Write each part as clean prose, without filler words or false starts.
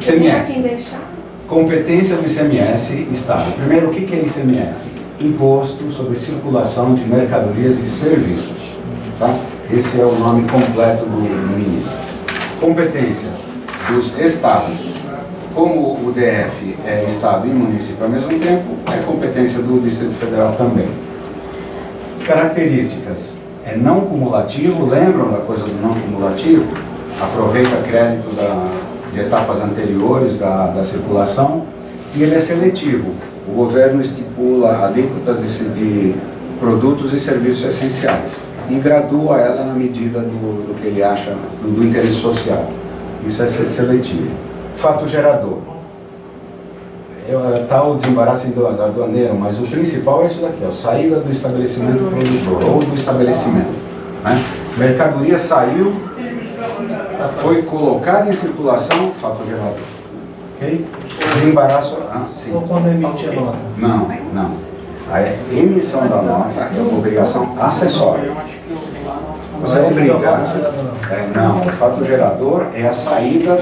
ICMS. Quem deixar? Competência do ICMS, Estado. Primeiro, o que é ICMS? Imposto sobre Circulação de Mercadorias e Serviços. Tá? Esse é o nome completo do ministro. Competência dos Estados. Como o DF é Estado e município ao mesmo tempo, é competência do Distrito Federal também. Características. É não cumulativo, lembram da coisa do não cumulativo? Aproveita crédito de etapas anteriores da circulação, e ele é seletivo. O governo estipula alíquotas de produtos e serviços essenciais e gradua ela na medida do que ele acha, do interesse social. Isso é ser seletivo. Fato gerador. Está o desembaraço da aduaneiro, mas o principal é isso daqui, ó, saída do estabelecimento produtor ou do estabelecimento. Né? Mercadoria saiu, foi colocada em circulação, fato gerador. Ok? Desembaraço. Sim. Ou quando emite a nota? Não. A emissão da nota é uma obrigação acessória. Você é obrigado. Não, o fato gerador é a saída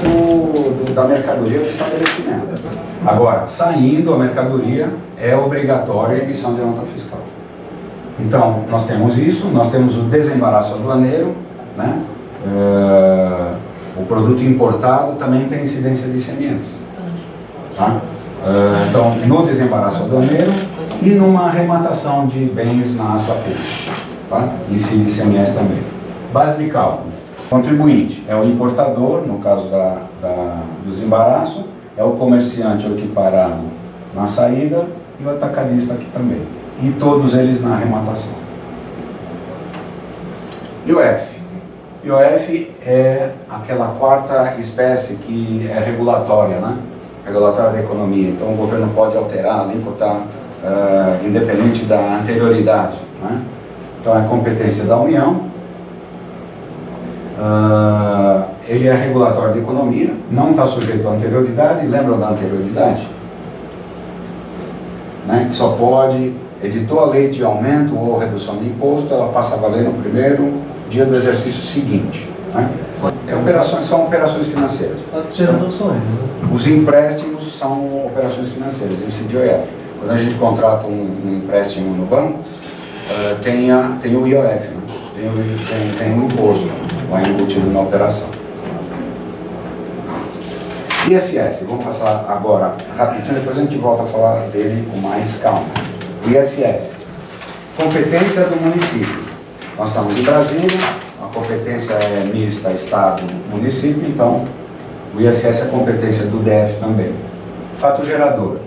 da mercadoria do estabelecimento. Agora, saindo a mercadoria, é obrigatória a emissão de nota fiscal. Então, nós temos isso, nós temos o desembaraço aduaneiro, né? O produto importado também tem incidência de ICMS. Tá? Então, no desembaraço aduaneiro e numa arrematação de bens na asta pública. Tá? Incide ICMS também. Base de cálculo. Contribuinte é o importador, no caso do desembaraço, é o comerciante ou equiparado na saída e o atacadista aqui também. E todos eles na arrematação. IOF. IOF é aquela quarta espécie que é regulatória, né? Regulatória da economia. Então o governo pode alterar, alíquota independente da anterioridade. Né? Então é competência da União. Ele é regulatório da economia, não está sujeito à anterioridade. Lembram da anterioridade? Né? Que só pode, editou a lei de aumento ou redução de imposto, ela passa a valer no primeiro dia do exercício seguinte. Né? São operações financeiras. Os empréstimos são operações financeiras, esse de IOF. Quando a gente contrata um empréstimo no banco, tem o IOF, né? tem um imposto lá embutido na operação. ISS, vamos passar agora rapidinho, depois a gente volta a falar dele com mais calma. ISS, competência do município. Nós estamos em Brasília, a competência é mista Estado-município, então o ISS é competência do DF também. Fato gerador,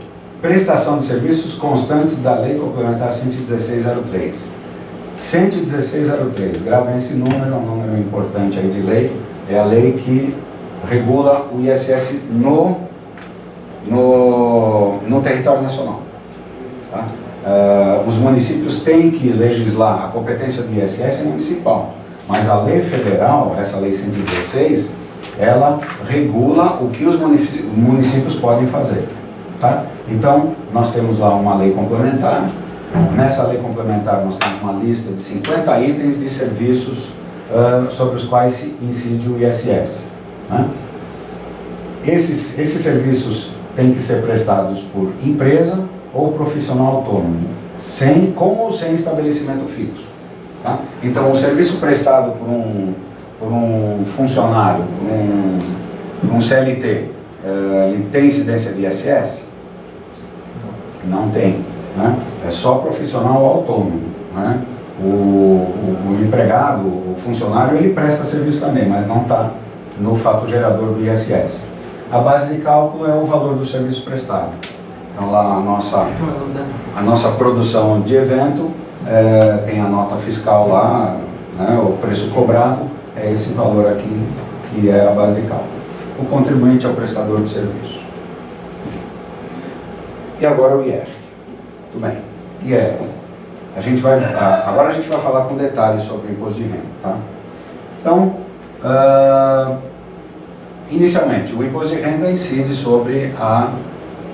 prestação de serviços constantes da Lei Complementar 11603. 11603, gravem esse número, é um número importante aí de lei, é a lei que regula o ISS no território nacional. Tá? Os municípios têm que legislar, a competência do ISS é municipal, mas a lei federal, essa lei 116, ela regula o que os municípios podem fazer. Tá? Então, nós temos lá uma lei complementar. Nessa lei complementar nós temos uma lista de 50 itens de serviços sobre os quais se incide o ISS. Né? Esses serviços têm que ser prestados por empresa ou profissional autônomo, com ou sem estabelecimento fixo. Tá? Então, o serviço prestado por um funcionário, por um CLT, ele tem incidência de ISS? Não tem. Né? É só profissional autônomo. Né? O empregado, o funcionário, ele presta serviço também, mas não está no fato gerador do ISS. A base de cálculo é o valor do serviço prestado. Então lá a nossa produção de evento tem a nota fiscal lá, né? O preço cobrado é esse valor aqui que é a base de cálculo. O contribuinte é o prestador de serviço. E agora o IR. Tudo bem. IR. Agora a gente vai falar com detalhes sobre o imposto de renda. Tá? Então, inicialmente, o imposto de renda incide sobre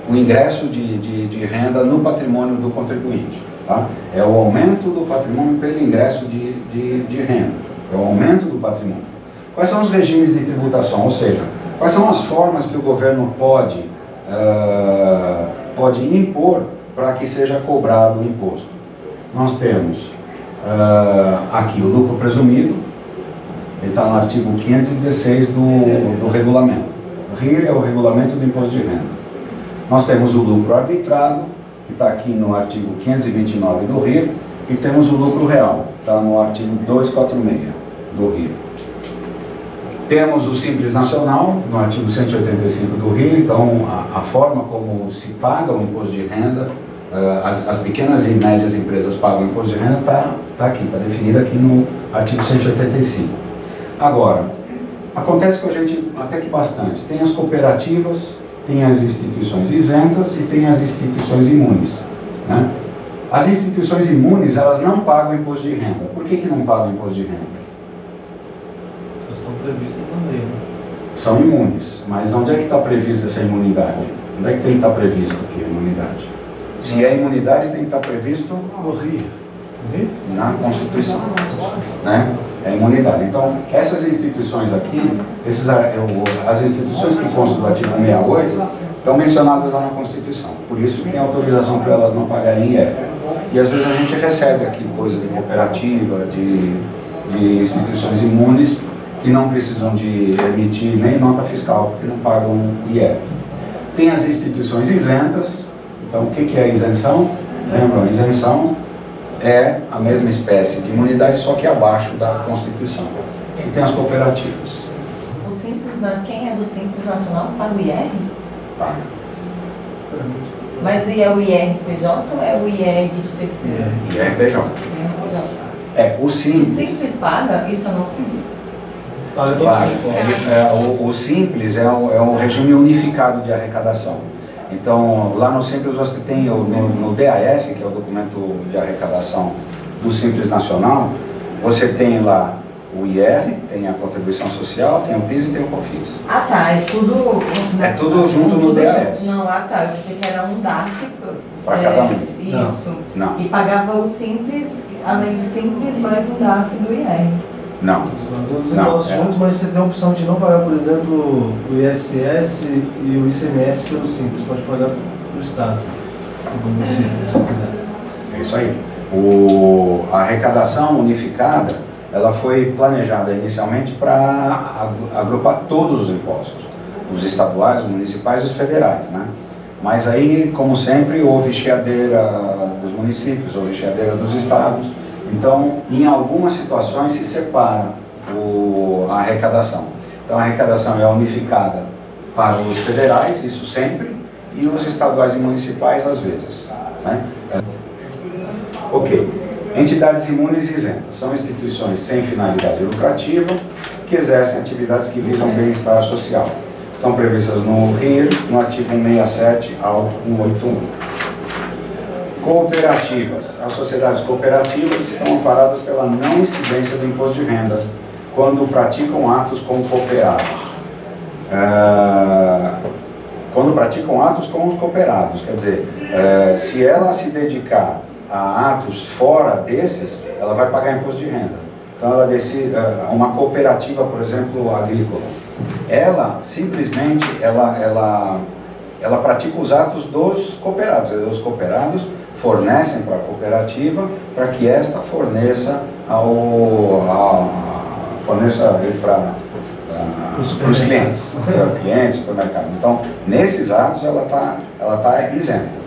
o ingresso de renda no patrimônio do contribuinte. Tá? É o aumento do patrimônio pelo ingresso de renda. É o aumento do patrimônio. Quais são os regimes de tributação? Ou seja, Quais são as formas que o governo pode impor para que seja cobrado o imposto? Nós temos aqui o lucro presumido, ele está no artigo 516 do regulamento. O RIR é o regulamento do imposto de renda. Nós temos o lucro arbitrado, que está aqui no artigo 529 do RIR, e temos o lucro real, está no artigo 246 do RIR. Temos o Simples Nacional, no artigo 185 do RIR, então a forma como se paga o imposto de renda, as pequenas e médias empresas pagam o imposto de renda, está aqui, está definida aqui no artigo 185. Agora, acontece com a gente até que bastante, tem as cooperativas, tem as instituições isentas e tem as instituições imunes, né? As instituições imunes, elas não pagam imposto de renda. Por que não pagam imposto de renda? Elas estão previstas também, né? São imunes, mas onde é que está prevista essa imunidade? Onde é que tem que estar previsto aqui a imunidade? Se é imunidade, tem que estar previsto No RIR. na Constituição, né? É a imunidade. Então, essas instituições aqui, as instituições que constam do artigo 168, estão mencionadas lá na Constituição. Por isso tem autorização para elas não pagarem IR. E às vezes a gente recebe aqui coisa de cooperativa, de instituições imunes, que não precisam de emitir nem nota fiscal, porque não pagam IR. Tem as instituições isentas. Então, o que é a isenção? Lembram, a isenção é a mesma espécie de imunidade, só que abaixo da Constituição. E tem as cooperativas. O Simples, quem é do Simples Nacional paga o IR? Paga. Mas e é o IRPJ ou é o IR de terceiro? IRPJ. O O Simples. Simples paga? Isso eu não sei. Paga. O Simples é o regime unificado de arrecadação. Então, lá no Simples você tem no DAS, que é o documento de arrecadação do Simples Nacional, você tem lá o IR, tem a contribuição social, tem o PIS e tem o COFINS. Ah tá, é tudo... É tudo junto no DAS. Não, tá, eu pensei que era um DARF. Para cada um. Isso. Não. E pagava o Simples, além do Simples, mais um DARF do IR. Não. Todos os impostos juntos, mas você tem a opção de não pagar, por exemplo, o ISS e o ICMS pelo Simples. Pode pagar pelo Estado, pelo município, se quiser. É isso aí. A arrecadação unificada, ela foi planejada inicialmente para agrupar todos os impostos, os estaduais, os municipais e os federais, né? Mas aí, como sempre, houve chiadeira dos municípios, houve chiadeira dos estados. Então, em algumas situações se separa a arrecadação. Então, a arrecadação é unificada para os federais, isso sempre, e os estaduais e municipais às vezes, né? Ok. Entidades imunes e isentas são instituições sem finalidade lucrativa que exercem atividades que visam bem-estar social. Estão previstas no RIR, no artigo 167 ao 181. Cooperativas. As sociedades cooperativas estão amparadas pela não incidência do imposto de renda quando praticam atos com cooperados. Quando praticam atos com os cooperados, quer dizer, se ela se dedicar a atos fora desses, ela vai pagar imposto de renda. Então ela decide, uma cooperativa, por exemplo, agrícola, ela simplesmente ela pratica os atos dos cooperados. Os cooperados fornecem para a cooperativa para que esta forneça para os clientes, clientes, supermercado. Então, nesses atos ela tá isenta.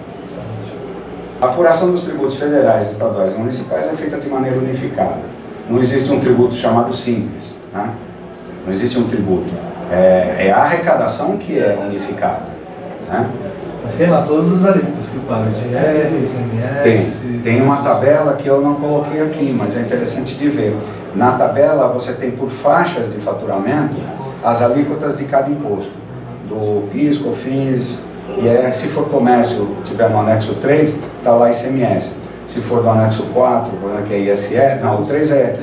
A apuração dos tributos federais, estaduais e municipais é feita de maneira unificada. Não existe um tributo chamado simples, né? Não existe um tributo. É a arrecadação que é unificada, né? Mas tem lá todos os alíquotas que pagam, IR, ICMS... Tem uma tabela que eu não coloquei aqui, mas é interessante de ver. Na tabela você tem por faixas de faturamento as alíquotas de cada imposto. Do PIS, COFINS, e se for comércio, tiver no anexo 3, está lá ICMS. Se for do anexo 4, que é ISS, não, o 3 é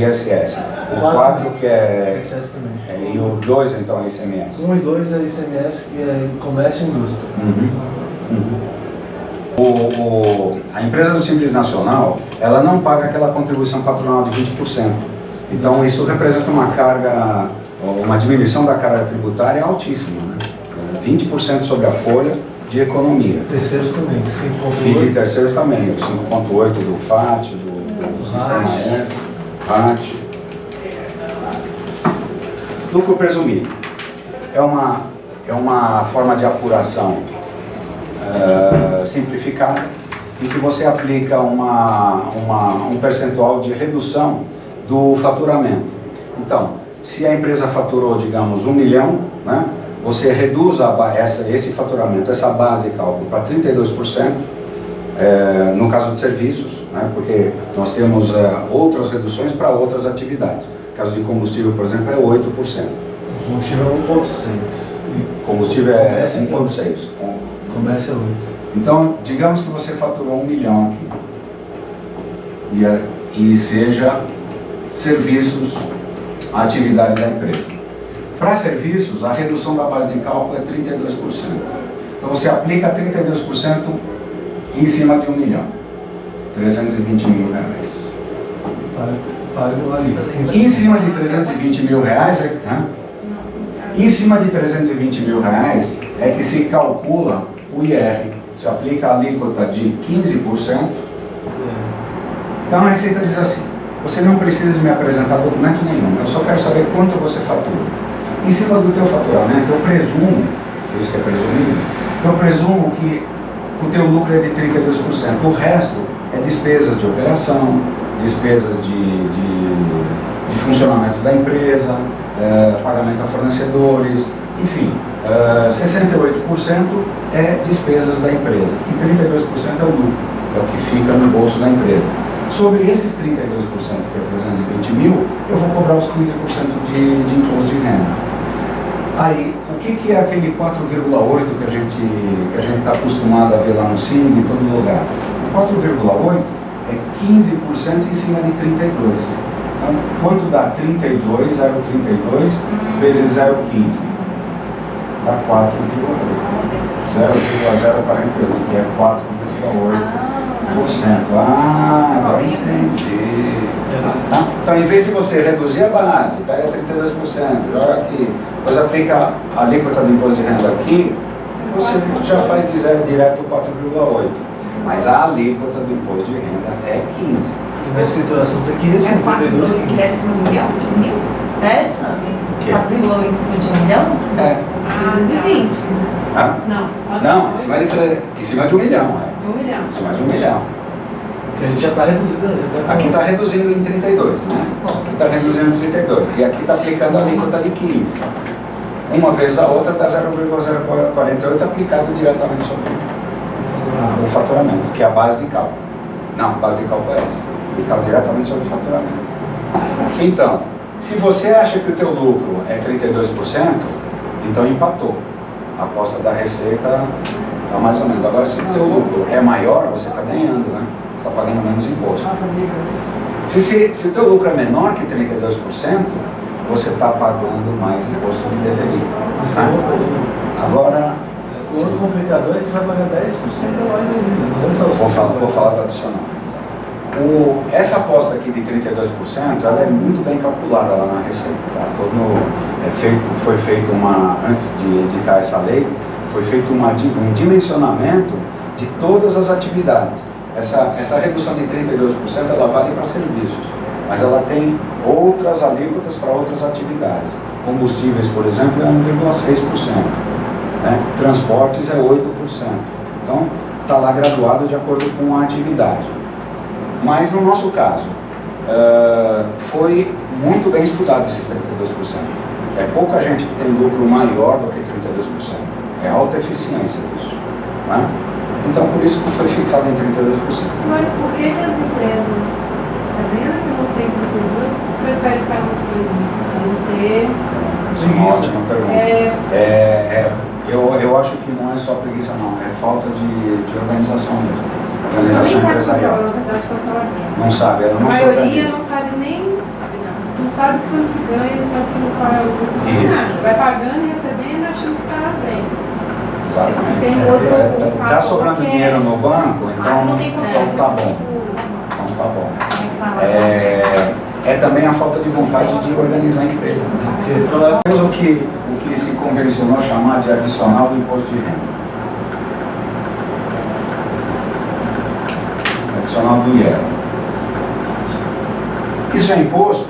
ISS. O 4 que é ISS também. E o 2 então é ICMS. 1 e 2 é ICMS, que é comércio e indústria. A empresa do Simples Nacional, ela não paga aquela contribuição patronal de 20%. Então isso representa uma carga uma diminuição da carga tributária altíssima, né? 20% sobre a folha de economia. Terceiros também, E de 5,8. terceiros também, o 5,8 do FAT, do Sistema S, FAT. Lucro presumido. É uma forma de apuração simplificada, em que você aplica um percentual de redução do faturamento. Então, se a empresa faturou, digamos, 1 milhão, né, você reduz esse faturamento, essa base de cálculo, para 32%, no caso de serviços, né, porque nós temos outras reduções para outras atividades. No caso de combustível, por exemplo, é 8%. Combustível é 1,6. Combustível é 1,6. Comércio é 8. Então, digamos que você faturou 1 milhão aqui. E seja serviços a atividade da empresa. Para serviços, a redução da base de cálculo é 32%. Então você aplica 32% em cima de 1 milhão. 320 mil reais. Em cima de 320 mil reais, em cima de 320 mil reais é que se calcula o IR. Se aplica a alíquota de 15%. Então a Receita diz assim: você não precisa me apresentar documento nenhum, eu só quero saber quanto você fatura. Em cima do teu faturamento, eu presumo, por isso que é presumido, eu presumo que o teu lucro é de 32%. O resto é despesas de operação, despesas de funcionamento da empresa, pagamento a fornecedores, enfim, 68% é despesas da empresa e 32% é o lucro, é o que fica no bolso da empresa. Sobre esses 32%, que é 320 mil, eu vou cobrar os 15% de imposto de renda. Aí, o que é aquele 4,8 que a gente está acostumado a ver lá no SIG, em todo lugar? O 4,8 é 15% em cima de 32. Então, quanto dá 32, 0,32 vezes 0,15? Dá 4,8. 0,048, que é 4,8%. Agora entendi. Tá? Então, em vez de você reduzir a base, pega 32%, joga aqui, depois aplica a alíquota do imposto de renda aqui, você já faz direto 4,8%. Mas a alíquota do imposto de renda é 15%. E na escrituração tem que É receber 4 milhões que é em cima de 1 milhão? De 1 mil? É essa? 4,8 em cima de 1 milhão? É. 220. Hã? Não. Não, em cima de 1 milhão. 1 milhão. Em cima de 1 milhão. que a gente já está reduzindo. Aqui está reduzindo em 32, né? Aqui está reduzindo em 32. E aqui está aplicando a alíquota de 15. Uma vez a outra dá 0,048 aplicado diretamente sobre o faturamento, que é a base de cálculo. Não, a base de cálculo é essa. Aplicado diretamente sobre o faturamento. Então, se você acha que o teu lucro é 32%, então empatou. A aposta da receita está mais ou menos. Agora, se o teu lucro é maior, você está ganhando, né? Você está pagando menos imposto. Se o teu lucro é menor que 32%, você está pagando mais imposto do que deveria. Agora, o outro complicador é que você vai pagar 10% a mais ainda. Não é só vou falar do adicional. Essa aposta aqui de 32%, ela é muito bem calculada lá na Receita. Tá? Foi feito antes de editar essa lei, foi feito um dimensionamento de todas as atividades. Essa redução de 32% ela vale para serviços, mas ela tem outras alíquotas para outras atividades. Combustíveis, por exemplo, é 1,6%. Né? Transportes é 8%. Então, está lá graduado de acordo com a atividade. Mas no nosso caso, foi muito bem estudado esses 32%. É pouca gente que tem lucro maior do que 32%. É alta eficiência isso. Né? Então, por isso que foi fixado em 32%. Agora, por que as empresas, sabendo que não tem 32%, preferem ficar no presumido? Para não ter... Sim, ótima pergunta. Eu acho que não é só preguiça, não. É falta de organização mesmo. Organização empresarial. Não sabe, ela não sabe. A maioria organiza. não sabe nem... Não sabe quanto ganha, não sabe qual é o lucro, não sabe nada. Vai pagando e recebendo, achando que está bem. Exatamente. Está sobrando dinheiro no banco, então tá bom. Então tá bom. É também a falta de vontade de organizar a empresa. Porque o que se convencionou chamar de adicional do imposto de renda. Adicional do IR. Isso é imposto?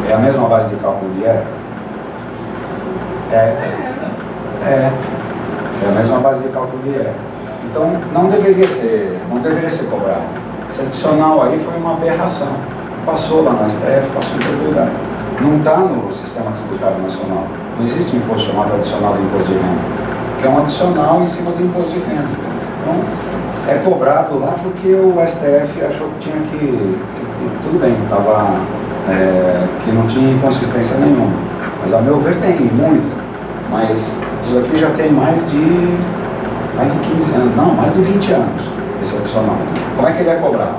É a mesma base de cálculo do IR? É a mesma base de cálculo do IR. Então não deveria ser cobrado. Esse adicional aí foi uma aberração. Passou lá no STF, passou em todo lugar. Não está no sistema tributário nacional. Não existe um imposto chamado adicional do imposto de renda, que é um adicional em cima do imposto de renda. Então é cobrado lá porque o STF achou que tinha que tudo bem, que não tinha inconsistência nenhuma. Mas a meu ver tem muito. Mas isso aqui já tem mais de 15 anos, não, mais de 20 anos, esse adicional. Como é que ele é cobrado?